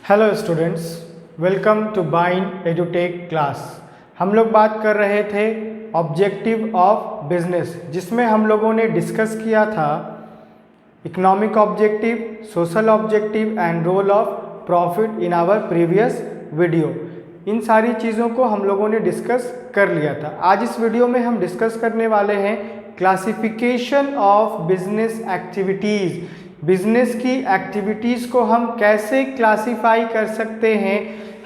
Hello students, welcome to Bind Edutech class. हम लोग बात कर रहे थे ऑब्जेक्टिव ऑफ बिजनेस, जिसमें हम लोगों ने डिस्कस किया था economic objective, social objective and role of profit in our previous video. इन सारी चीज़ों को हम लोगों ने डिस्कस कर लिया था। आज इस वीडियो में हम डिस्कस करने वाले हैं classification of business activities. Business की एक्टिविटीज़ को हम कैसे क्लासिफाई कर सकते हैं।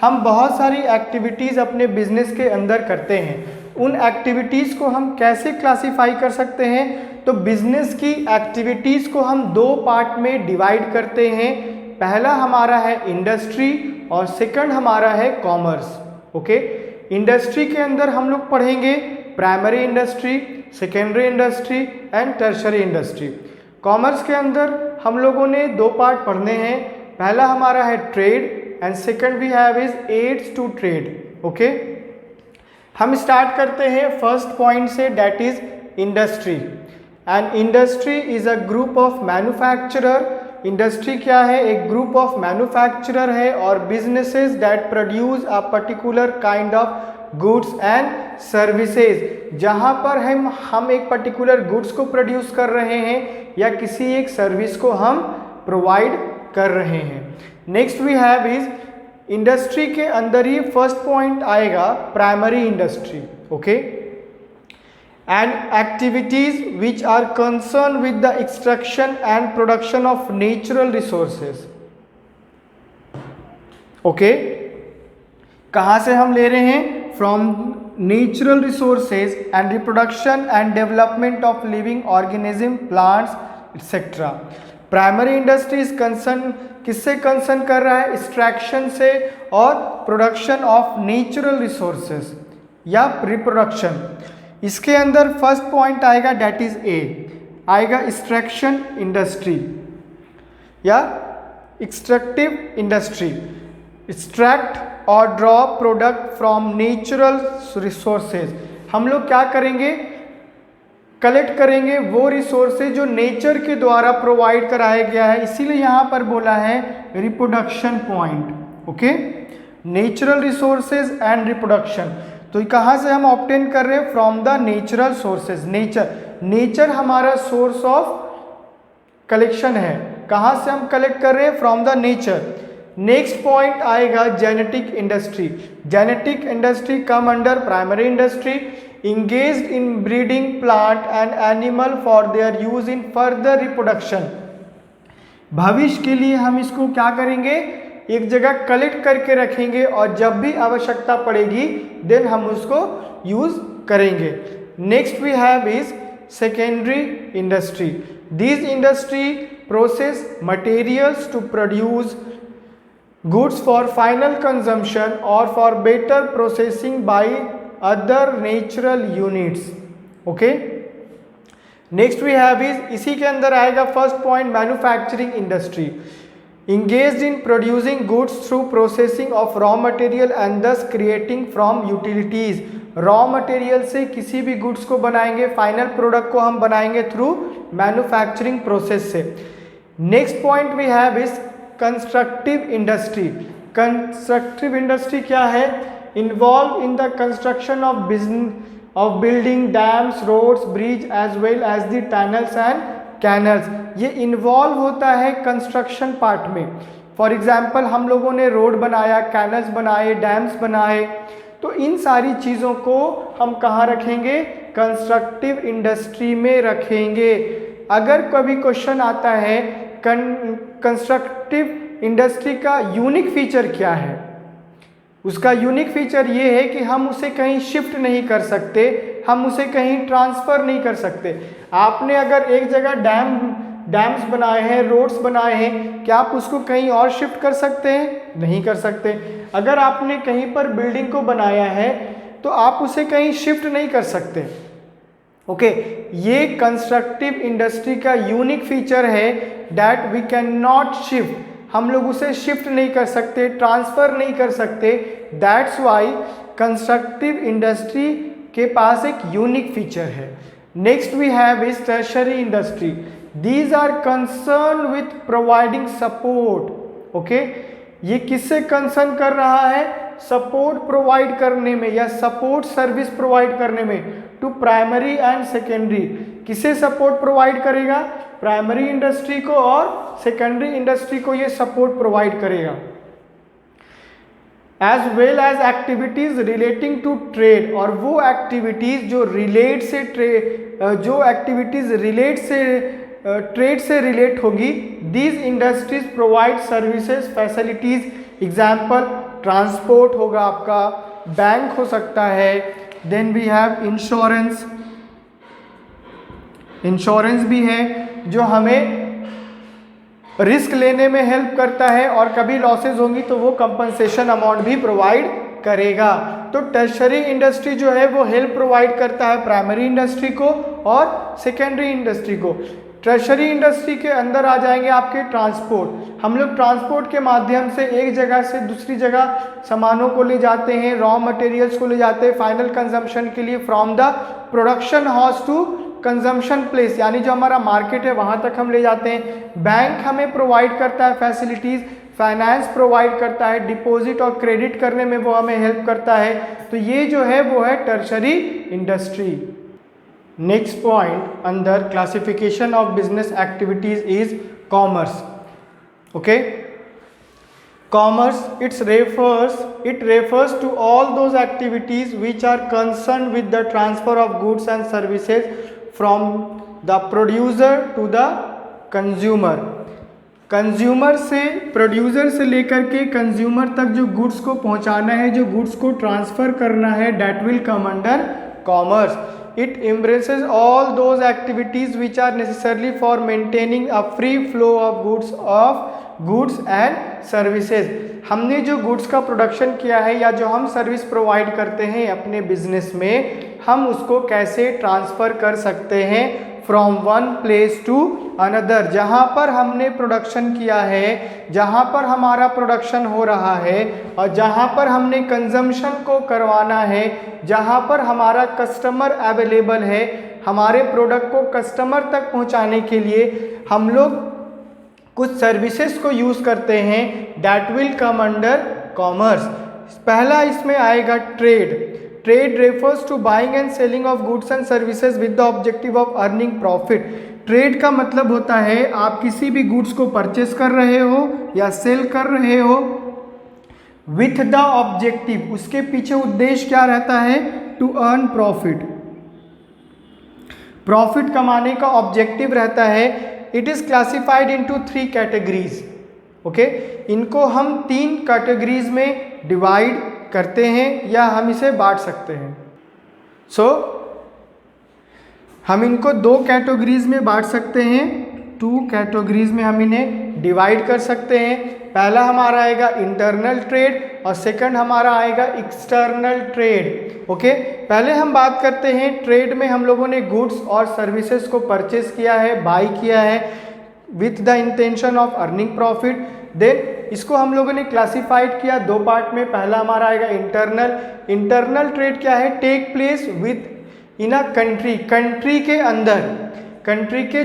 हम बहुत सारी एक्टिविटीज़ अपने बिजनेस के अंदर करते हैं, उन एक्टिविटीज़ को हम कैसे क्लासिफाई कर सकते हैं। तो बिजनेस की एक्टिविटीज़ को हम दो पार्ट में डिवाइड करते हैं। पहला हमारा है इंडस्ट्री और सेकंड हमारा है कॉमर्स। ओके, इंडस्ट्री के अंदर हम लोग पढ़ेंगे primary industry, secondary industry and tertiary industry. Commerce के अंदर हम लोगों ने दो पार्ट पढ़ने हैं। पहला हमारा है trade and second we have is aids to trade. Okay, हम स्टार्ट करते हैं फर्स्ट पॉइंट से, that is industry. And industry is a group of manufacturer. Industry क्या है? एक ग्रुप ऑफ मैन्युफैक्चरर है और businesses that produce a particular kind of goods and services. जहाँ पर हम एक पर्टिकुलर गुड्स को प्रोड्यूस कर रहे हैं या किसी एक सर्विस को हम प्रोवाइड कर रहे हैं। Next we have is industry के अंदर ही फर्स्ट पॉइंट आएगा primary industry. Okay, and activities which are concern with the extraction and production of natural resources. Okay, कहाँ से हम ले रहे हैं? From natural resources and reproduction and development of living organism, plants etcetera. Primary industry is concern, किससे concern कर रहा है? एक्सट्रैक्शन से और प्रोडक्शन ऑफ नेचुरल रिसोर्सेज या रिप्रोडक्शन। इसके अंदर फर्स्ट पॉइंट आएगा, दैट इज ए आएगा एक्सट्रैक्शन इंडस्ट्री या एक्सट्रैक्टिव इंडस्ट्री। एक्सट्रैक्ट और draw product from natural resources. हम लोग क्या करेंगे? कलेक्ट करेंगे वो रिसोर्सेज जो नेचर के द्वारा प्रोवाइड कराया गया है, इसीलिए यहाँ पर बोला है reproduction point. Okay, natural resources and reproduction. तो कहाँ से हम ऑब्टेन कर रहे हैं? From the natural sources. Nature हमारा सोर्स ऑफ कलेक्शन है। कहाँ से हम कलेक्ट कर रहे हैं? From the nature. Next point आएगा genetic industry. Genetic industry come under primary industry. Engaged in breeding plant and animal for their use in further reproduction. भविष्य के लिए हम इसको क्या करेंगे? एक जगह कलेक्ट करके रखेंगे और जब भी आवश्यकता पड़ेगी देन हम उसको यूज करेंगे। Next we have is secondary industry. This industry process materials to produce goods for final consumption or for better processing by other natural units. Okay, next we have is, इसी के अंदर आएगा first point manufacturing industry. engaged in producing goods through processing of raw material and thus creating from utilities. Raw material से किसी भी goods को बनाएंगे, final product को हम बनाएंगे थ्रू मैन्युफैक्चरिंग प्रोसेस से। Next point we have is constructive industry. Constructive industry क्या है? Involve in the construction of building, dams, roads, bridge as well as the tunnels and canals. ये involve होता है construction part में। For example हम लोगों ने रोड बनाया, कैनल्स बनाए, डैम्स बनाए, तो इन सारी चीज़ों को हम कहाँ रखेंगे? कंस्ट्रक्टिव इंडस्ट्री में रखेंगे। अगर कभी क्वेश्चन आता है कंस्ट्रक्टिव इंडस्ट्री का यूनिक फीचर क्या है, उसका यूनिक फीचर ये है कि हम उसे कहीं शिफ्ट नहीं कर सकते, हम उसे कहीं ट्रांसफ़र नहीं कर सकते। आपने अगर एक जगह डैम्स बनाए हैं, रोड्स बनाए हैं, क्या आप उसको कहीं और शिफ्ट कर सकते हैं? नहीं कर सकते। अगर आपने कहीं पर बिल्डिंग को बनाया है तो आप उसे कहीं शिफ्ट नहीं कर सकते। ओके, ये कंस्ट्रक्टिव इंडस्ट्री का यूनिक फीचर है, that we can not shift. हम लोग उसे शिफ्ट नहीं कर सकते, ट्रांसफ़र नहीं कर सकते। दैट्स वाई कंस्ट्रक्टिव इंडस्ट्री के पास एक यूनिक फीचर है। Next we have is tertiary industry. These are concerned with providing support. Okay, ये किससे कंसर्न कर रहा है? सपोर्ट प्रोवाइड करने में या सपोर्ट सर्विस प्रोवाइड करने में टू प्राइमरी एंड सेकेंडरी। किसे सपोर्ट प्रोवाइड करेगा? प्राइमरी इंडस्ट्री को और सेकेंडरी इंडस्ट्री को ये सपोर्ट प्रोवाइड करेगा। As well as activities relating to trade, और वो एक्टिविटीज जो रिलेट से ट्रेड से रिलेट होगी। These industries provide services facilities, example transport होगा आपका, बैंक हो सकता है, then we have insurance, insurance भी है जो हमें रिस्क लेने में हेल्प करता है और कभी लॉसेज होंगी तो वो कंपनसेशन अमाउंट भी प्रोवाइड करेगा। तो टर्शरी इंडस्ट्री जो है वो हेल्प प्रोवाइड करता है प्राइमरी इंडस्ट्री को और सेकेंडरी इंडस्ट्री को। टर्शरी इंडस्ट्री के अंदर आ जाएंगे आपके ट्रांसपोर्ट। हम लोग ट्रांसपोर्ट के माध्यम से एक जगह से दूसरी जगह सामानों को ले जाते हैं, रॉ मटेरियल्स को ले जाते हैं फाइनल कंजम्पशन के लिए, from the production house to consumption place, यानी जो हमारा मार्केट है वहाँ तक हम ले जाते हैं। बैंक हमें प्रोवाइड करता है फैसिलिटीज़, फाइनेंस प्रोवाइड करता है, डिपॉजिट और क्रेडिट करने में वो हमें हेल्प करता है। तो ये जो है वो है टर्शरी इंडस्ट्री। नेक्स्ट पॉइंट अंदर classification of business activities is commerce. Okay, commerce it refers to all those activities which are concerned with the transfer of goods and services from the producer to the consumer। Consumer से, producer से लेकर के consumer तक जो goods को पहुंचाना है, जो गुड्स को ट्रांसफर करना है, that will come under commerce। It embraces all those activities which are necessary for maintaining a free flow of goods and services। हमने जो गुड्स का प्रोडक्शन किया है या जो हम सर्विस प्रोवाइड करते हैं अपने बिजनेस में, हम उसको कैसे ट्रांसफ़र कर सकते हैं from one place to another. जहाँ पर हमने प्रोडक्शन किया है, जहाँ पर हमारा प्रोडक्शन हो रहा है और जहाँ पर हमने कंजम्पशन को करवाना है, जहाँ पर हमारा कस्टमर अवेलेबल है, हमारे प्रोडक्ट को कस्टमर तक पहुँचाने के लिए हम लोग कुछ सर्विसेज को यूज़ करते हैं, that will come under commerce. पहला इसमें आएगा trade. Trade refers to buying and selling of goods and services with the objective of earning profit. Trade का मतलब होता है आप किसी भी गुड्स को परचेस कर रहे हो या सेल कर रहे हो विथ द ऑब्जेक्टिव, उसके पीछे उद्देश्य क्या रहता है? To earn profit. प्रॉफिट कमाने का ऑब्जेक्टिव रहता है। It is classified into 3 categories. Okay, इनको हम 3 कैटेगरीज में डिवाइड करते हैं या हम इसे बांट सकते हैं। सो हम इनको 2 कैटेगरीज में बांट सकते हैं, 2 कैटेगरीज में हम इन्हें डिवाइड कर सकते हैं। पहला हमारा आएगा इंटरनल ट्रेड और सेकंड हमारा आएगा एक्सटर्नल ट्रेड। ओके, पहले हम बात करते हैं ट्रेड में हम लोगों ने गुड्स और सर्विसेज को परचेस किया है, बाई किया है with the intention of earning profit. Then इसको हम लोगों ने क्लासिफाइड किया 2 पार्ट में। पहला हमारा आएगा इंटरनल। इंटरनल ट्रेड क्या है? Take place within a country, country के अंदर, कंट्री के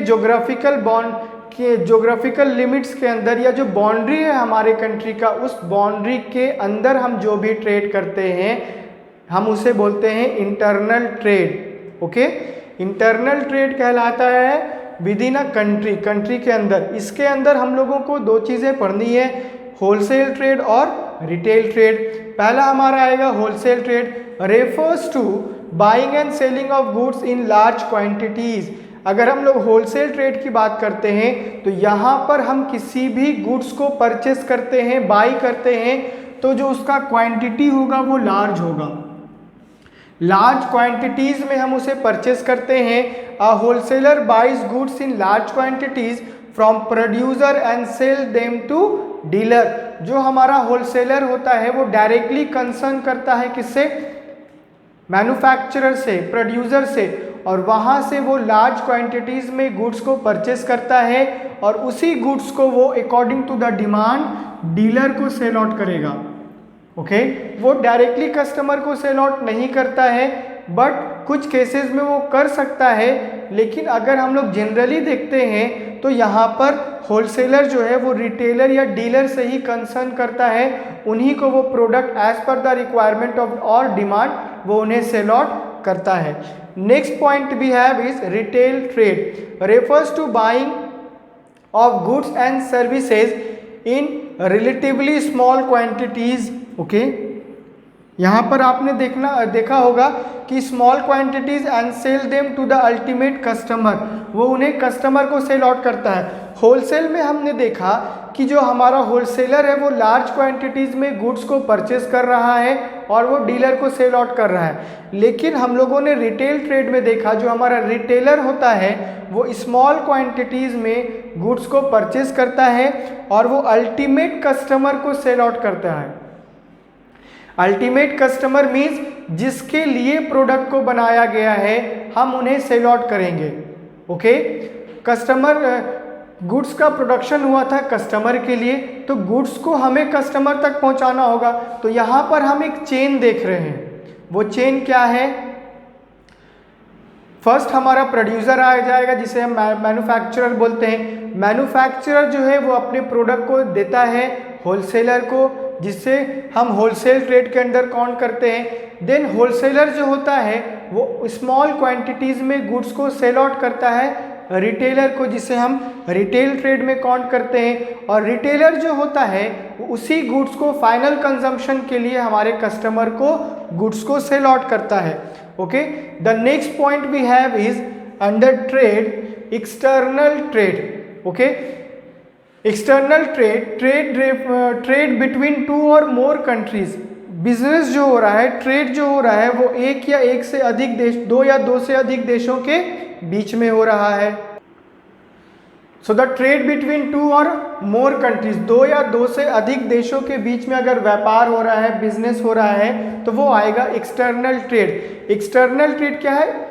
ज्योग्राफिकल लिमिट्स के अंदर, या जो बाउंड्री है हमारे कंट्री का, उस बाउंड्री के अंदर हम जो भी ट्रेड करते हैं हम उसे बोलते हैं internal trade. Okay, internal trade कहलाता है with in a country, country के अंदर। इसके अंदर हम लोगों को 2 चीज़ें पढ़नी है, होलसेल ट्रेड और रिटेल ट्रेड। पहला हमारा आएगा wholesale trade, refers to buying and selling of goods in large quantities. अगर हम लोग होलसेल ट्रेड की बात करते हैं तो यहाँ पर हम किसी भी गुड्स को परचेस करते हैं, बाई करते हैं, तो जो उसका क्वांटिटी होगा वो लार्ज होगा। लार्ज क्वांटिटीज़ में हम उसे परचेस करते हैं। A wholesaler buys goods in large quantities from producer and sell them to dealer. जो हमारा होलसेलर होता है वो डायरेक्टली कंसर्न करता है किससे? मैन्युफैक्चरर से, प्रोड्यूसर से, और वहाँ से वो लार्ज क्वांटिटीज़ में गुड्स को परचेस करता है और उसी गुड्स को वो according to the demand dealer को सेल आउट करेगा। ओके, वो डायरेक्टली कस्टमर को सेल आउट नहीं करता है, बट कुछ केसेस में वो कर सकता है लेकिन अगर हम लोग जनरली देखते हैं तो यहाँ पर होलसेलर जो है वो रिटेलर या डीलर से ही कंसर्न करता है, उन्हीं को वो product as per the requirement of और डिमांड वो उन्हें सेल आउट करता है। Next point we have is retail trade refers to buying of goods and services in relatively small quantities. Okay, यहाँ पर आपने देखा होगा कि small quantities and sell them to the ultimate customer, वो उन्हें कस्टमर को सेल आउट करता है। होलसेल में हमने देखा कि जो हमारा होलसेलर है वो लार्ज क्वांटिटीज में गुड्स को परचेस कर रहा है और वो डीलर को सेल आउट कर रहा है, लेकिन हम लोगों ने रिटेल ट्रेड में देखा जो हमारा रिटेलर होता है वो स्मॉल क्वांटिटीज में गुड्स को परचेस करता है और वो अल्टीमेट कस्टमर को सेल आउट करता है। अल्टीमेट कस्टमर मीन्स जिसके लिए प्रोडक्ट को बनाया गया है हम उन्हें सेल आउट करेंगे। ओके, कस्टमर गुड्स का प्रोडक्शन हुआ था कस्टमर के लिए, तो गुड्स को हमें कस्टमर तक पहुंचाना होगा। तो यहाँ पर हम एक चेन देख रहे हैं, वो चेन क्या है? फर्स्ट हमारा प्रोड्यूसर आ जाएगा जिसे हम मैन्युफैक्चरर बोलते हैं। मैन्युफैक्चरर जो है वो अपने प्रोडक्ट को देता है होलसेलर को, जिससे हम होलसेल ट्रेड के अंदर काउंट करते हैं। देन होलसेलर जो होता है वो स्मॉल क्वांटिटीज में गुड्स को सेल आउट करता है रिटेलर को, जिसे हम रिटेल ट्रेड में काउंट करते हैं। और रिटेलर जो होता है वो उसी गुड्स को फाइनल कंजम्पशन के लिए हमारे कस्टमर को गुड्स को सेल आउट करता है। Okay, the next point we have is under trade external trade. Okay, external trade between two और मोर कंट्रीज। बिजनेस जो हो रहा है, ट्रेड जो हो रहा है वो एक या एक से अधिक देश, दो या दो से अधिक देशों के बीच में हो रहा है। So the trade between two और मोर कंट्रीज, दो या दो से अधिक देशों के बीच में अगर व्यापार हो रहा है, बिजनेस हो रहा है, तो वो आएगा एक्सटर्नल ट्रेड। एक्सटर्नल ट्रेड क्या है?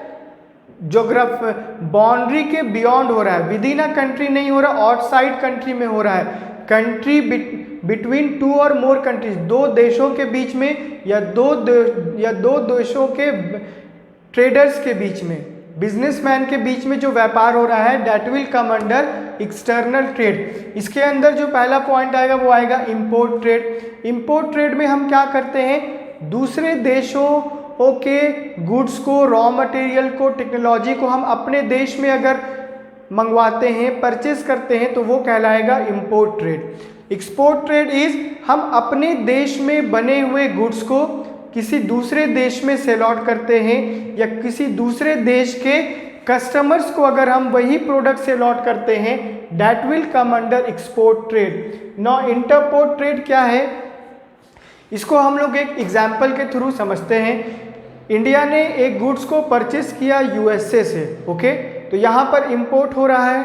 बाउंड्री के बियॉन्ड हो रहा है, विद इन अ कंट्री नहीं हो रहा, आउटसाइड कंट्री में हो रहा है। कंट्री बिटवीन टू और मोर कंट्रीज, दो देशों के बीच में या दो देशों के ट्रेडर्स के बीच में, बिजनेसमैन के बीच में जो व्यापार हो रहा है, that will come under external trade. इसके अंदर जो पहला पॉइंट आएगा वो आएगा इंपोर्ट ट्रेड। इंपोर्ट ट्रेड में हम क्या करते हैं? दूसरे देशों के गुड्स को, रॉ मटेरियल को, टेक्नोलॉजी को हम अपने देश में अगर मंगवाते हैं, परचेस करते हैं, तो वो कहलाएगा import trade. Export trade is हम अपने देश में बने हुए गुड्स को किसी दूसरे देश में सेल आउट करते हैं, या किसी दूसरे देश के कस्टमर्स को अगर हम वही प्रोडक्ट सेल आउट करते हैं, that will come under export trade. Now interport trade क्या है? इसको हम लोग एक एग्जाम्पल के थ्रू समझते हैं। इंडिया ने एक गुड्स को परचेस किया यूएसए से। ओके, तो यहाँ पर इंपोर्ट हो रहा है।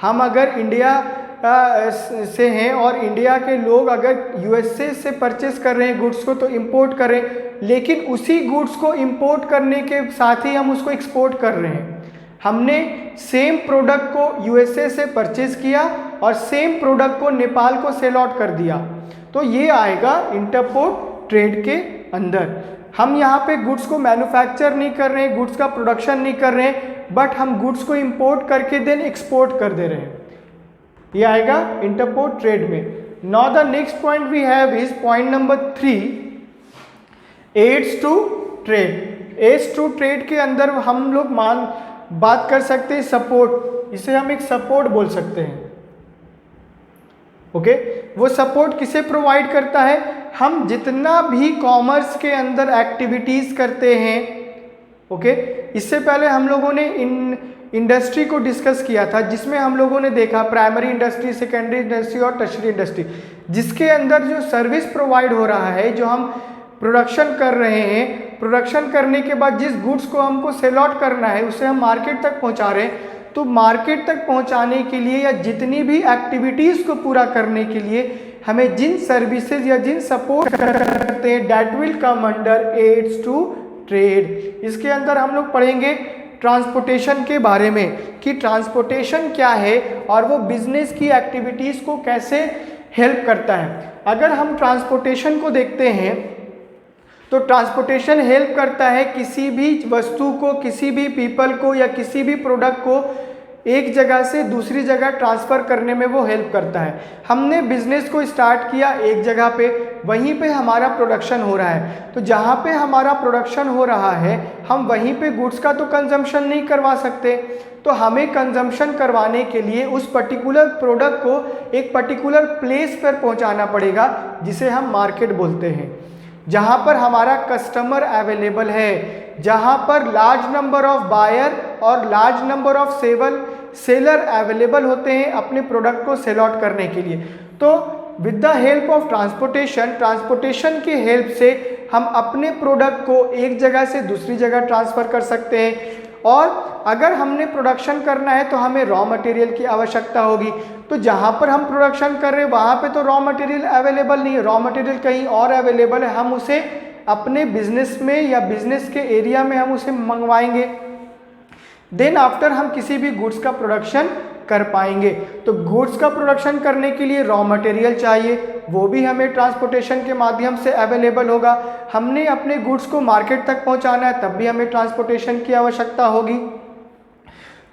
हम अगर इंडिया से हैं और इंडिया के लोग अगर यूएसए से परचेस कर रहे हैं गुड्स को, तो इंपोर्ट करें, लेकिन उसी गुड्स को इंपोर्ट करने के साथ ही हम उसको एक्सपोर्ट कर रहे हैं। हमने सेम प्रोडक्ट को यूएसए से परचेस किया और सेम प्रोडक्ट को नेपाल को सेल आउट कर दिया, तो ये आएगा इंटरपोर्ट ट्रेड के अंदर। हम यहाँ पे गुड्स को मैन्युफैक्चर नहीं कर रहे हैं, गुड्स का प्रोडक्शन नहीं कर रहे हैं, बट हम गुड्स को इंपोर्ट करके देन एक्सपोर्ट कर दे रहे हैं, ये आएगा इंटरपोर्ट ट्रेड में। Now the next point we have is point number 3, aids to trade. Aids to trade के अंदर हम लोग बात कर सकते हैं सपोर्ट, इसे हम एक सपोर्ट बोल सकते हैं। ओके, वो सपोर्ट किसे प्रोवाइड करता है? हम जितना भी कॉमर्स के अंदर एक्टिविटीज करते हैं, ओके, इससे पहले हम लोगों ने इंडस्ट्री को डिस्कस किया था, जिसमें हम लोगों ने देखा प्राइमरी इंडस्ट्री, सेकेंडरी इंडस्ट्री और टर्शियरी इंडस्ट्री, जिसके अंदर जो सर्विस प्रोवाइड हो रहा है, जो हम प्रोडक्शन कर रहे हैं, प्रोडक्शन करने के बाद जिस गुड्स को हमको सेल आउट करना है उसे हम मार्केट तक पहुंचा रहे हैं। तो मार्केट तक पहुंचाने के लिए या जितनी भी एक्टिविटीज़ को पूरा करने के लिए हमें जिन सर्विसेज या जिन सपोर्ट करते हैं, that will come under aids to trade. इसके अंदर हम लोग पढ़ेंगे ट्रांसपोर्टेशन के बारे में कि ट्रांसपोर्टेशन क्या है और वो बिजनेस की एक्टिविटीज़ को कैसे हेल्प करता है। अगर हम ट्रांसपोर्टेशन को देखते हैं तो ट्रांसपोर्टेशन हेल्प करता है किसी भी वस्तु को, किसी भी पीपल को या किसी भी प्रोडक्ट को एक जगह से दूसरी जगह ट्रांसफ़र करने में वो हेल्प करता है। हमने बिजनेस को स्टार्ट किया एक जगह पे, वहीं पे हमारा प्रोडक्शन हो रहा है, तो जहाँ पे हमारा प्रोडक्शन हो रहा है हम वहीं पे गुड्स का तो कंजम्पशन नहीं करवा सकते, तो हमें कंजम्पशन करवाने के लिए उस पर्टिकुलर प्रोडक्ट को एक पर्टिकुलर प्लेस पर पहुँचाना पड़ेगा जिसे हम मार्केट बोलते हैं, जहाँ पर हमारा कस्टमर अवेलेबल है, जहाँ पर लार्ज नंबर ऑफ बायर और large number of seller available होते हैं अपने प्रोडक्ट को सेल आउट करने के लिए। तो with the help of transportation की हेल्प से हम अपने प्रोडक्ट को एक जगह से दूसरी जगह ट्रांसफ़र कर सकते हैं। और अगर हमने प्रोडक्शन करना है तो हमें रॉ मटेरियल की आवश्यकता होगी, तो जहाँ पर हम प्रोडक्शन कर रहे हैं वहाँ पे तो रॉ मटेरियल अवेलेबल नहीं है, रॉ मटेरियल कहीं और अवेलेबल है, हम उसे अपने बिजनेस में या बिजनेस के एरिया में हम उसे मंगवाएंगे, देन आफ्टर हम किसी भी गुड्स का प्रोडक्शन कर पाएंगे। तो गुड्स का प्रोडक्शन करने के लिए रॉ मटेरियल चाहिए, वो भी हमें ट्रांसपोर्टेशन के माध्यम से अवेलेबल होगा। हमने अपने गुड्स को मार्केट तक पहुंचाना है तब भी हमें ट्रांसपोर्टेशन की आवश्यकता होगी।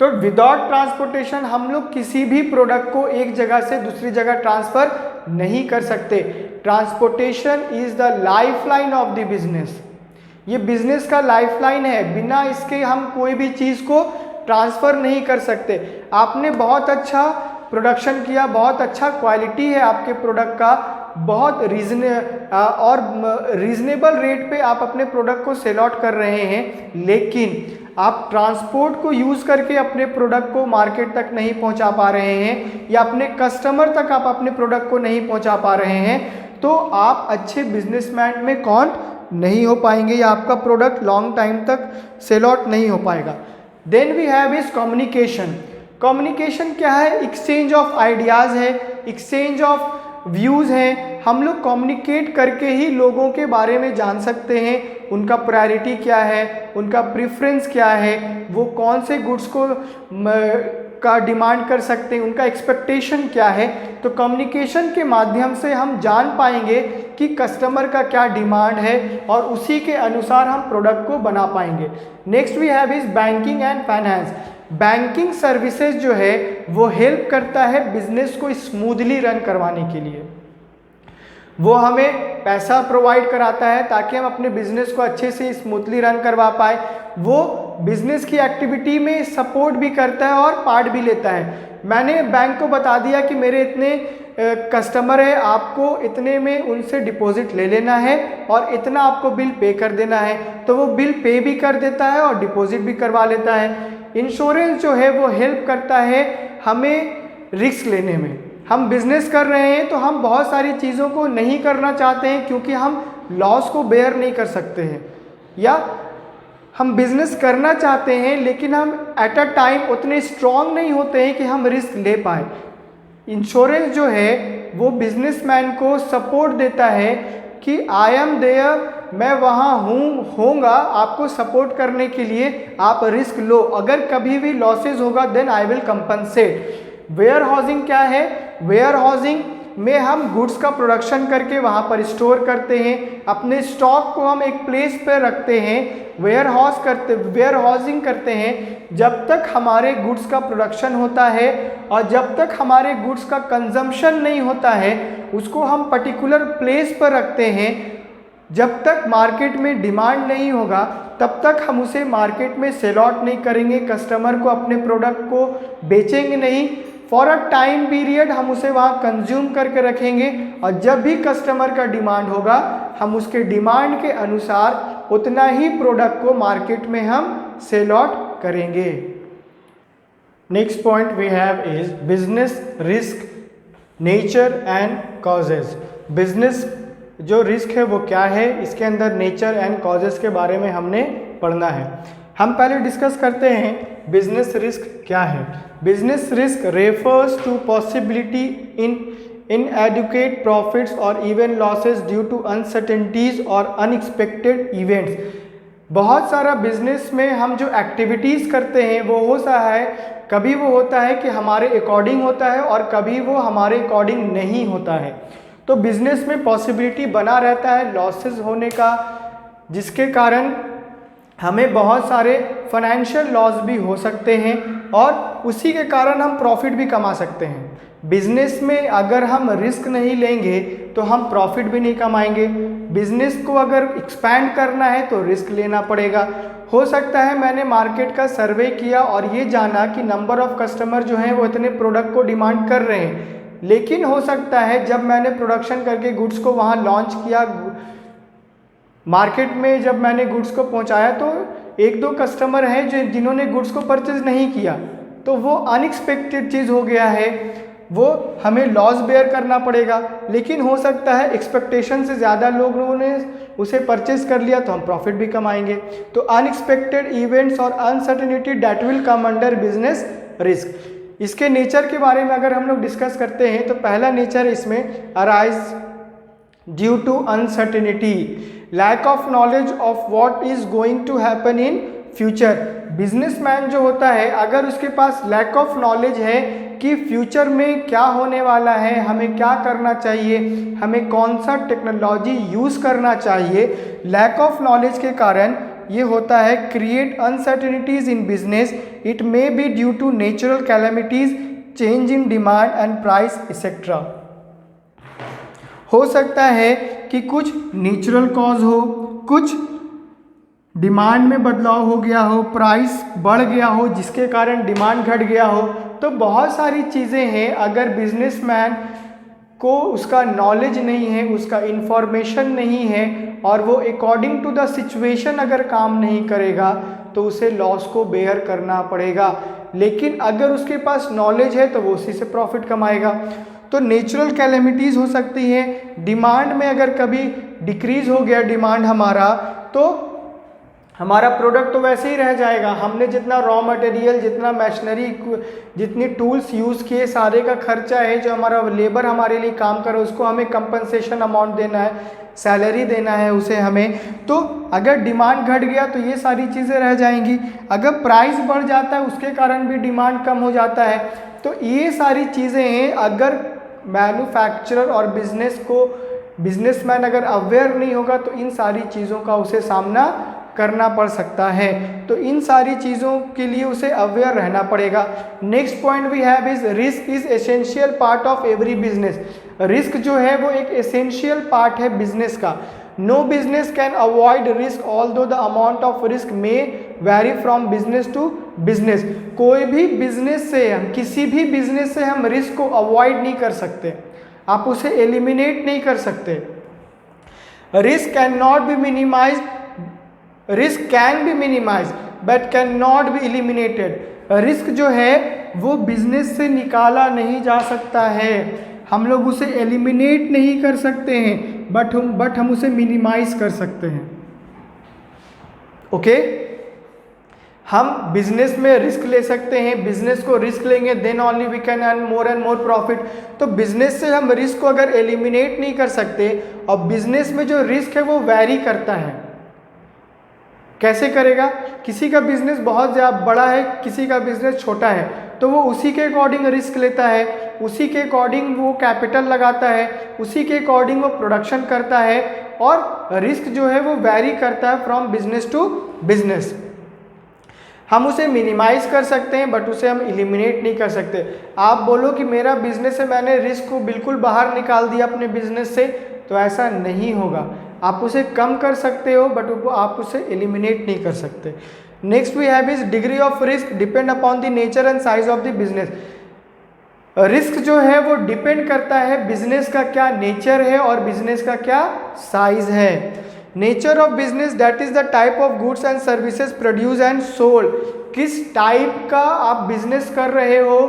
तो विदाउट ट्रांसपोर्टेशन हम लोग किसी भी प्रोडक्ट को एक जगह से दूसरी जगह ट्रांसफ़र नहीं कर सकते। Transportation is the lifeline of the business, ये बिजनेस का लाइफलाइन है, बिना इसके हम कोई भी चीज़ को ट्रांसफ़र नहीं कर सकते। आपने बहुत अच्छा प्रोडक्शन किया, बहुत अच्छा क्वालिटी है आपके प्रोडक्ट का, बहुत रीजनेबल रेट पे आप अपने प्रोडक्ट को सेल आउट कर रहे हैं, लेकिन आप ट्रांसपोर्ट को यूज़ करके अपने प्रोडक्ट को मार्केट तक नहीं पहुंचा पा रहे हैं या अपने कस्टमर तक आप अपने प्रोडक्ट को नहीं पहुंचा पा रहे हैं, तो आप अच्छे बिजनेसमैन में काउंट नहीं हो पाएंगे या आपका प्रोडक्ट लॉन्ग टाइम तक सेल आउट नहीं हो पाएगा। Then we have is communication. Communication क्या है? एक्सचेंज ऑफ आइडियाज़ है, एक्सचेंज ऑफ व्यूज़ हैं। हम लोग कम्युनिकेट करके ही लोगों के बारे में जान सकते हैं, उनका प्रायोरिटी क्या है, उनका प्रेफरेंस क्या है, वो कौन से गुड्स को का डिमांड कर सकते हैं, उनका एक्सपेक्टेशन क्या है। तो कम्युनिकेशन के माध्यम से हम जान पाएंगे कि कस्टमर का क्या डिमांड है और उसी के अनुसार हम प्रोडक्ट को बना पाएंगे। Next we have is banking and finance. Banking services जो है वो हेल्प करता है बिजनेस को स्मूथली रन करवाने के लिए, वो हमें पैसा प्रोवाइड कराता है ताकि हम अपने बिजनेस को अच्छे से स्मूथली रन करवा पाए। वो बिजनेस की एक्टिविटी में सपोर्ट भी करता है और पार्ट भी लेता है। मैंने बैंक को बता दिया कि मेरे इतने कस्टमर है, आपको इतने में उनसे डिपॉजिट ले लेना है और इतना आपको बिल पे कर देना है, तो वो बिल पे भी कर देता है और डिपॉजिट भी करवा लेता है। इंश्योरेंस जो है वो हेल्प करता है हमें रिस्क लेने में। हम बिजनेस कर रहे हैं तो हम बहुत सारी चीज़ों को नहीं करना चाहते हैं क्योंकि हम लॉस को बेयर नहीं कर सकते हैं, या हम बिजनेस करना चाहते हैं लेकिन हम एट अ टाइम उतने स्ट्रांग नहीं होते हैं कि हम रिस्क ले पाए। इंश्योरेंस जो है वो बिजनेसमैन को सपोर्ट देता है कि आई एम देयर, मैं वहाँ होऊंगा आपको सपोर्ट करने के लिए, आप रिस्क लो, अगर कभी भी लॉसेज होगा then I will compensate. Warehousing क्या है? वेयर हाउसिंग में हम गुड्स का प्रोडक्शन करके वहाँ पर स्टोर करते हैं, अपने स्टॉक को हम एक प्लेस पर रखते हैं, वेयर हाउसिंग करते हैं जब तक हमारे गुड्स का प्रोडक्शन होता है, और जब तक हमारे गुड्स का कंजम्पशन नहीं होता है उसको हम पर्टिकुलर प्लेस पर रखते हैं। जब तक मार्केट में डिमांड नहीं होगा तब तक हम उसे मार्केट में सेल आउट नहीं करेंगे, कस्टमर को अपने प्रोडक्ट को बेचेंगे नहीं। फॉर अ टाइम पीरियड हम उसे वहाँ कंज्यूम करके रखेंगे और जब भी कस्टमर का डिमांड होगा हम उसके डिमांड के अनुसार उतना ही प्रोडक्ट को मार्केट में हम सेल आउट करेंगे। Next point we have is business risk, nature and causes. Business जो रिस्क है वो क्या है, इसके अंदर नेचर एंड कॉजेज के बारे में हमने पढ़ना है। हम पहले डिस्कस करते हैं बिजनेस रिस्क क्या है। Business risk refers to possibility in inadequate profits or even losses due to uncertainties or unexpected events। बहुत सारा बिजनेस में हम जो एक्टिविटीज़ करते हैं वो होता है, कभी वो होता है कि हमारे अकॉर्डिंग होता है और कभी वो हमारे अकॉर्डिंग नहीं होता है। तो बिजनेस में पॉसिबिलिटी बना रहता है लॉसेस होने का, जिसके कारण हमें बहुत सारे फाइनेंशियल लॉस भी हो सकते हैं और उसी के कारण हम प्रॉफिट भी कमा सकते हैं। बिजनेस में अगर हम रिस्क नहीं लेंगे तो हम प्रॉफिट भी नहीं कमाएंगे। बिजनेस को अगर एक्सपैंड करना है तो रिस्क लेना पड़ेगा। हो सकता है मैंने मार्केट का सर्वे किया और ये जाना कि नंबर ऑफ कस्टमर जो हैं वो इतने प्रोडक्ट को डिमांड कर रहे हैं, लेकिन हो सकता है जब मैंने प्रोडक्शन करके गुड्स को वहाँ लॉन्च किया, मार्केट में जब मैंने गुड्स को पहुँचाया तो एक दो कस्टमर हैं जिन्होंने गुड्स को परचेज नहीं किया, तो वो अनएक्सपेक्टेड चीज़ हो गया है, वो हमें लॉस बेयर करना पड़ेगा। लेकिन हो सकता है एक्सपेक्टेशन से ज़्यादा लोगों ने उसे परचेज कर लिया तो हम प्रॉफिट भी कमाएंगे। तो अनएक्सपेक्टेड इवेंट्स और uncertainty that will come under business risk. इसके नेचर के बारे में अगर हम लोग डिस्कस करते हैं तो पहला नेचर इसमें arise due to uncertainty, lack of knowledge of what is going to happen in future. Businessman जो होता है अगर उसके पास लैक ऑफ नॉलेज है कि फ्यूचर में क्या होने वाला है, हमें क्या करना चाहिए, हमें कौन सा टेक्नोलॉजी यूज़ करना चाहिए, लैक ऑफ नॉलेज के कारण ये होता है create uncertainties in business. It may be due to natural calamities, change in demand and price etcetera. हो सकता है कि कुछ नेचुरल कॉज हो, कुछ डिमांड में बदलाव हो गया हो, प्राइस बढ़ गया हो जिसके कारण डिमांड घट गया हो। तो बहुत सारी चीज़ें हैं, अगर बिजनेसमैन को उसका नॉलेज नहीं है, उसका इंफॉर्मेशन नहीं है और वो अकॉर्डिंग टू द सिचुएशन अगर काम नहीं करेगा तो उसे लॉस को बेयर करना पड़ेगा। लेकिन अगर उसके पास नॉलेज है तो वो उसी से प्रॉफिट कमाएगा। तो नेचुरल कैलेमिटीज़ हो सकती हैं, डिमांड में अगर कभी डिक्रीज़ हो गया डिमांड हमारा, तो हमारा प्रोडक्ट तो वैसे ही रह जाएगा। हमने जितना रॉ मटेरियल, जितना मशीनरी, जितनी टूल्स यूज़ किए, सारे का खर्चा है, जो हमारा लेबर हमारे लिए काम करे उसको हमें कंपनसेशन अमाउंट देना है, सैलरी देना है उसे हमें। तो अगर डिमांड घट गया तो ये सारी चीज़ें रह जाएंगी। अगर प्राइस बढ़ जाता है उसके कारण भी डिमांड कम हो जाता है। तो ये सारी चीज़ें हैं, अगर मैन्युफैक्चरर और बिजनेसमैन अगर अवेयर नहीं होगा तो इन सारी चीज़ों का उसे सामना करना पड़ सकता है। तो इन सारी चीज़ों के लिए उसे अवेयर रहना पड़ेगा। Next point we have is risk is essential part of every business. Risk जो है वो एक एसेंशियल पार्ट है बिजनेस का। No business can avoid risk although the amount of risk may vary from business to business. कोई भी business से हम, किसी भी बिजनेस से हम रिस्क को अवॉइड नहीं कर सकते, आप उसे एलिमिनेट नहीं कर सकते। Risk can not be minimize, risk can be minimize but can not be eliminated. Risk जो है वो बिजनेस से निकाला नहीं जा सकता है, हम लोग उसे एलिमिनेट नहीं कर सकते हैं, बट हम उसे मिनिमाइज कर सकते हैं। ओके, हम बिजनेस में रिस्क ले सकते हैं, बिजनेस को रिस्क लेंगे then only we can earn more and more profit. तो बिजनेस से हम रिस्क को अगर एलिमिनेट नहीं कर सकते, और बिजनेस में जो रिस्क है वो वैरी करता है। कैसे करेगा? किसी का बिजनेस बहुत ज़्यादा बड़ा है, किसी का बिजनेस छोटा है, तो वो उसी के अकॉर्डिंग रिस्क लेता है, उसी के अकॉर्डिंग वो कैपिटल लगाता है, उसी के अकॉर्डिंग वो प्रोडक्शन करता है, और रिस्क जो है वो वैरी करता है फ्रॉम बिजनेस टू बिजनेस। हम उसे मिनिमाइज कर सकते हैं बट उसे हम एलिमिनेट नहीं कर सकते। आप बोलो कि मेरा बिजनेस है, मैंने रिस्क को बिल्कुल बाहर निकाल दिया अपने बिजनेस से, तो ऐसा नहीं होगा। आप उसे कम कर सकते हो बट आप उसे एलिमिनेट नहीं कर सकते। Next we have is degree of risk depend upon the nature and size of the business. Risk जो है वो डिपेंड करता है बिजनेस का क्या नेचर है और बिजनेस का क्या साइज है। Nature of business that is the type of goods and services produce and sold. किस टाइप का आप बिजनेस कर रहे हो,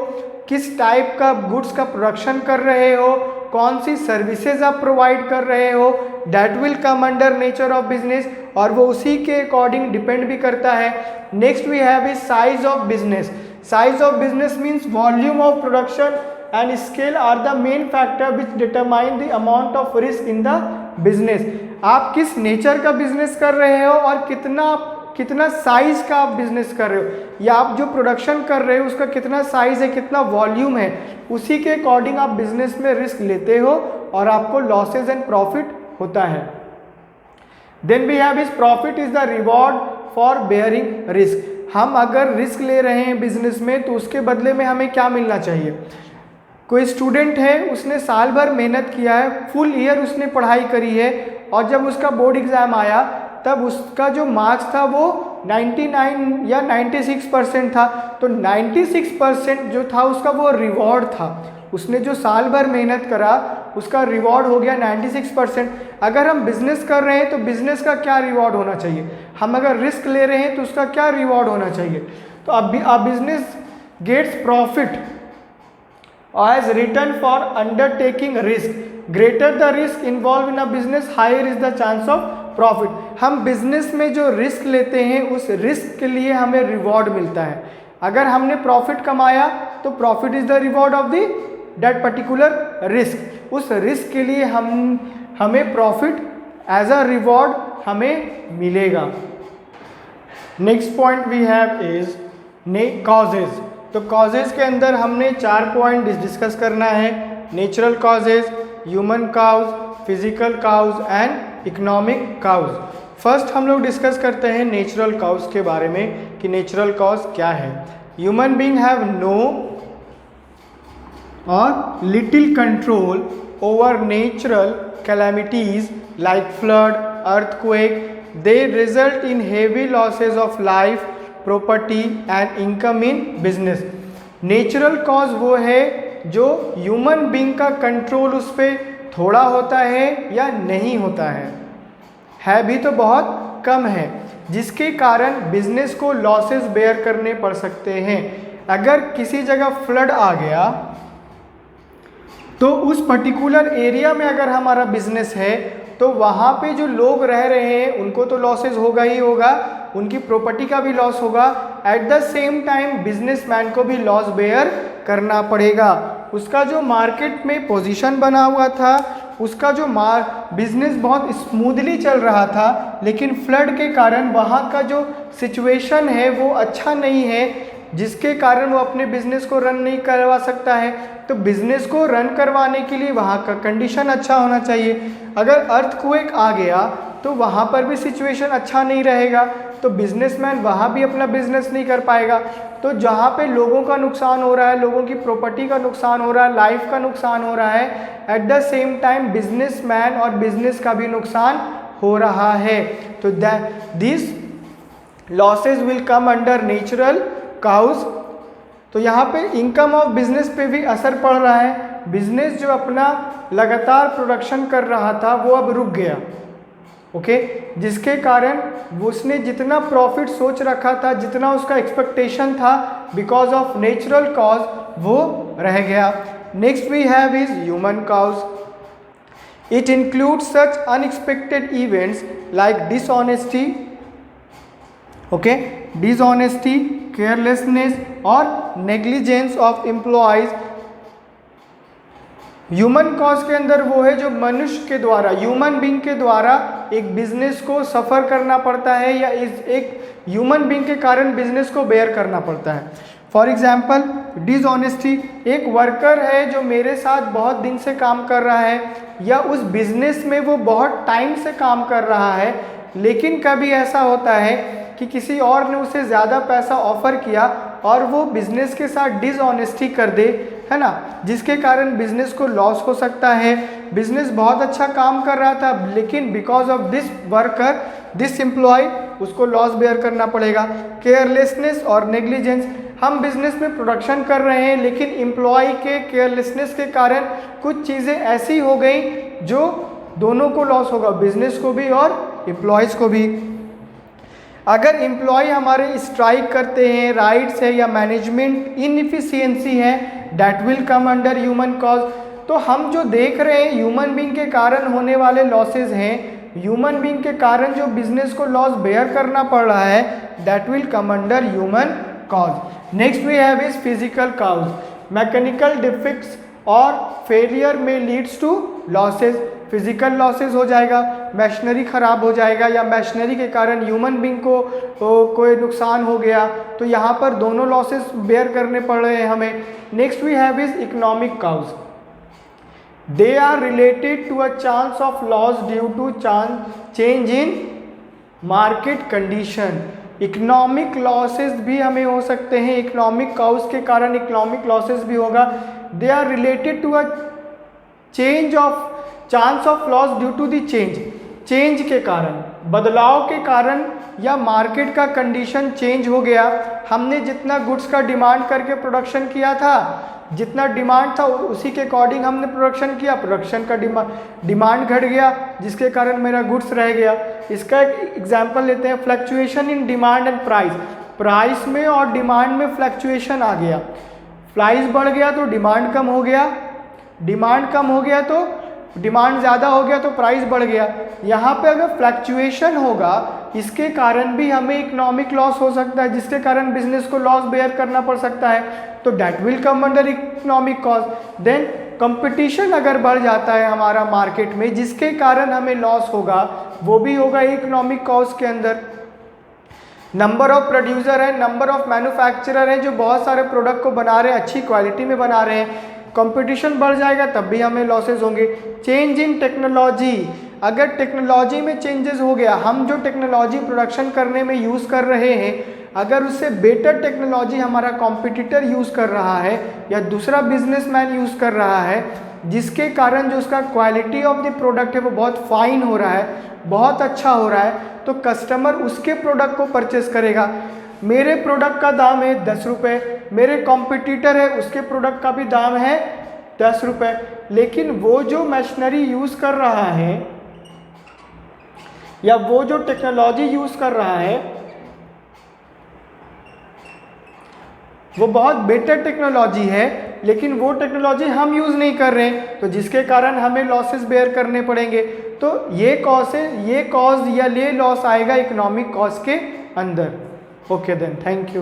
किस टाइप का गुड्स का प्रोडक्शन कर रहे हो, कौन सी सर्विसेज आप प्रोवाइड कर रहे हो, that will come under nature of business, और वो उसी के अकॉर्डिंग डिपेंड भी करता है। Next we have is size of business. Size of business means volume of production and scale are the main factor which determine the amount of risk in the business. आप किस nature का business कर रहे हो और कितना size का आप बिजनेस कर रहे हो, या आप जो प्रोडक्शन कर रहे हो उसका कितना साइज है, कितना वॉल्यूम है, उसी के अकॉर्डिंग आप बिजनेस में रिस्क लेते हो और आपको लॉसेज एंड प्रॉफिट होता है। Then we have is profit is the reward for bearing risk. हम अगर रिस्क ले रहे हैं बिजनेस में तो उसके बदले में हमें क्या मिलना चाहिए। कोई स्टूडेंट है, उसने साल भर मेहनत किया है, फुल ईयर उसने पढ़ाई करी है, और जब उसका बोर्ड एग्ज़ाम आया तब उसका जो मार्क्स था वो 99 या 96% था। तो 96% जो था उसका वो रिवॉर्ड था। उसने जो साल भर मेहनत करा उसका रिवॉर्ड हो गया 96%। अगर हम बिजनेस कर रहे हैं तो बिजनेस का क्या रिवॉर्ड होना चाहिए, हम अगर रिस्क ले रहे हैं तो उसका क्या रिवॉर्ड होना चाहिए। तो अब business gets profit as return for undertaking risk. Greater the risk involved in a business, higher is the chance of profit. हम बिजनेस में जो रिस्क लेते हैं उस रिस्क के लिए हमें रिवॉर्ड मिलता है। अगर हमने प्रॉफिट कमाया तो profit is the reward of the that particular risk. उस रिस्क के लिए हमें प्रॉफिट एज अ रिवॉर्ड हमें मिलेगा। Next point we have is causes. तो कॉजेज के अंदर हमने 4 पॉइंट डिस्कस करना है। Natural causes, human cause, physical cause and economic cause. First हम लोग डिस्कस करते हैं नेचुरल काउज के बारे में कि नेचुरल कॉज क्या है। ह्यूमन बीइंग हैव नो और little control over natural calamities like flood, earthquake. They result in heavy losses of life, property and income in business. Natural cause वो है जो ह्यूमन बीइंग का कंट्रोल उस पर थोड़ा होता है या नहीं होता है भी तो बहुत कम है, जिसके कारण बिजनेस को लॉसेस बेयर करने पड़ सकते हैं। अगर किसी जगह फ्लड आ गया तो उस पर्टिकुलर एरिया में अगर हमारा बिजनेस है तो वहाँ पे जो लोग रह रहे हैं उनको तो लॉसेस होगा ही होगा, उनकी प्रॉपर्टी का भी लॉस होगा। Eight the same time businessman को भी लॉस बेयर करना पड़ेगा। उसका जो मार्केट में पोजीशन बना हुआ था, उसका जो बिजनेस बहुत स्मूथली चल रहा था, लेकिन फ्लड के कारण वहाँ का जो सिचुएशन है वो अच्छा नहीं है, जिसके कारण वो अपने बिजनेस को रन नहीं करवा सकता है। तो बिजनेस को रन करवाने के लिए वहाँ का कंडीशन अच्छा होना चाहिए। अगर अर्थक्वेक आ गया तो वहाँ पर भी सिचुएशन अच्छा नहीं रहेगा, तो बिजनेसमैन वहाँ भी अपना बिजनेस नहीं कर पाएगा। तो जहाँ पे लोगों का नुकसान हो रहा है, लोगों की प्रॉपर्टी का नुकसान हो रहा है, लाइफ का नुकसान हो रहा है, at the same time businessman और बिजनेस का भी नुकसान हो रहा है। तो this losses will come under natural cause. तो यहाँ पे इनकम ऑफ बिजनेस पे भी असर पड़ रहा है। बिजनेस जो अपना लगातार प्रोडक्शन कर रहा था वो अब रुक गया, ओके, जिसके कारण उसने जितना प्रॉफिट सोच रखा था, जितना उसका एक्सपेक्टेशन था, बिकॉज ऑफ नेचुरल कॉज वो रह गया। Next we have is human cause. It includes such unexpected events like dishonesty, okay, dishonesty, carelessness और negligence of employees. Human cause के अंदर वो है जो मनुष्य के द्वारा, ह्यूमन बीइंग के द्वारा एक बिजनेस को सफ़र करना पड़ता है, या एक ह्यूमन बीइंग के कारण बिजनेस को बेयर करना पड़ता है। फॉर एग्जाम्पल डिसऑनेस्टी, एक वर्कर है जो मेरे साथ बहुत दिन से काम कर रहा है, या उस बिजनेस में वो बहुत टाइम से काम कर रहा है, लेकिन कभी ऐसा होता है कि किसी और ने उसे ज़्यादा पैसा ऑफर किया और वो बिजनेस के साथ डिसऑनेस्टी कर दे, है ना, जिसके कारण बिजनेस को लॉस हो सकता है। बिजनेस बहुत अच्छा काम कर रहा था, लेकिन because of this worker, this employ, उसको लॉस बेयर करना पड़ेगा। केयरलेसनेस और नेग्लिजेंस, हम बिजनेस में प्रोडक्शन कर रहे हैं, लेकिन एम्प्लॉय के केयरलेसनेस के कारण कुछ चीज़ें ऐसी हो गई जो दोनों को लॉस होगा, बिजनेस को भी और एम्प्लॉयज़ को भी। अगर एम्प्लॉय हमारे स्ट्राइक करते हैं, राइट्स है या मैनेजमेंट इनएफिशिएंसी है, that will come under human cause. तो हम जो देख रहे हैं ह्यूमन बीइंग के कारण होने वाले लॉसेज हैं, ह्यूमन बीइंग के कारण जो बिजनेस को लॉस बेयर करना पड़ रहा है, that will come under human cause. Next we have is physical cause. Mechanical defects और फेलियर में leads to losses. Physical losses हो जाएगा, मशीनरी ख़राब हो जाएगा, या मशीनरी के कारण ह्यूमन बीइंग को कोई नुकसान हो गया, तो यहाँ पर दोनों लॉसेस बेयर करने पड़ रहे हैं हमें। Next we have is economic cause. They are related to a chance of loss due to change in market condition, economic losses भी हमें हो सकते हैं, इकोनॉमिक कॉज के कारण इकोनॉमिक लॉसेस भी होगा। They are related to a change of chance of loss due to the change के कारण, बदलाव के कारण, या मार्केट का कंडीशन चेंज हो गया। हमने जितना गुड्स का डिमांड करके प्रोडक्शन किया था, जितना डिमांड था उसी के अकॉर्डिंग हमने प्रोडक्शन किया, प्रोडक्शन का डिमांड घट गया जिसके कारण मेरा गुड्स रह गया। इसका एक एग्जांपल लेते हैं, fluctuation in demand and price, price में और डिमांड में फ्लक्चुएशन आ गया, प्राइस बढ़ गया तो डिमांड कम हो गया, डिमांड कम हो गया तो डिमांड ज़्यादा हो गया तो प्राइस बढ़ गया। यहाँ पे अगर फ्लक्चुएशन होगा इसके कारण भी हमें इकोनॉमिक लॉस हो सकता है, जिसके कारण बिजनेस को लॉस बेयर करना पड़ सकता है, तो that will come under economic cause. Then competition अगर बढ़ जाता है हमारा मार्केट में जिसके कारण हमें लॉस होगा, वो भी होगा इकोनॉमिक कॉज के अंदर। नंबर ऑफ प्रोड्यूसर है, नंबर ऑफ मैन्युफैक्चरर है जो बहुत सारे प्रोडक्ट को बना रहे हैं, अच्छी क्वालिटी में बना रहे हैं, कंपटीशन बढ़ जाएगा तब भी हमें लॉसेज होंगे। चेंज इन टेक्नोलॉजी, अगर टेक्नोलॉजी में चेंजेस हो गया, हम जो टेक्नोलॉजी प्रोडक्शन करने में यूज़ कर रहे हैं अगर उससे बेटर टेक्नोलॉजी हमारा कॉम्पिटिटर यूज़ कर रहा है या दूसरा बिजनेसमैन यूज़ कर रहा है, जिसके कारण जो उसका क्वालिटी ऑफ द प्रोडक्ट है वो बहुत फाइन हो रहा है, बहुत अच्छा हो रहा है, तो कस्टमर उसके प्रोडक्ट को परचेस करेगा। मेरे प्रोडक्ट का दाम है 10 रुपये, मेरे कॉम्पिटिटर है उसके प्रोडक्ट का भी दाम है 10 रुपये, लेकिन वो जो मशीनरी यूज़ कर रहा है या वो जो टेक्नोलॉजी यूज़ कर रहा है वो बहुत बेटर टेक्नोलॉजी है, लेकिन वो टेक्नोलॉजी हम यूज़ नहीं कर रहे हैं, तो जिसके कारण हमें लॉसेस बेयर करने पड़ेंगे। तो ये कॉज है, ये कॉज या ये लॉस आएगा इकोनॉमिक कॉज के अंदर। Okay then, thank you.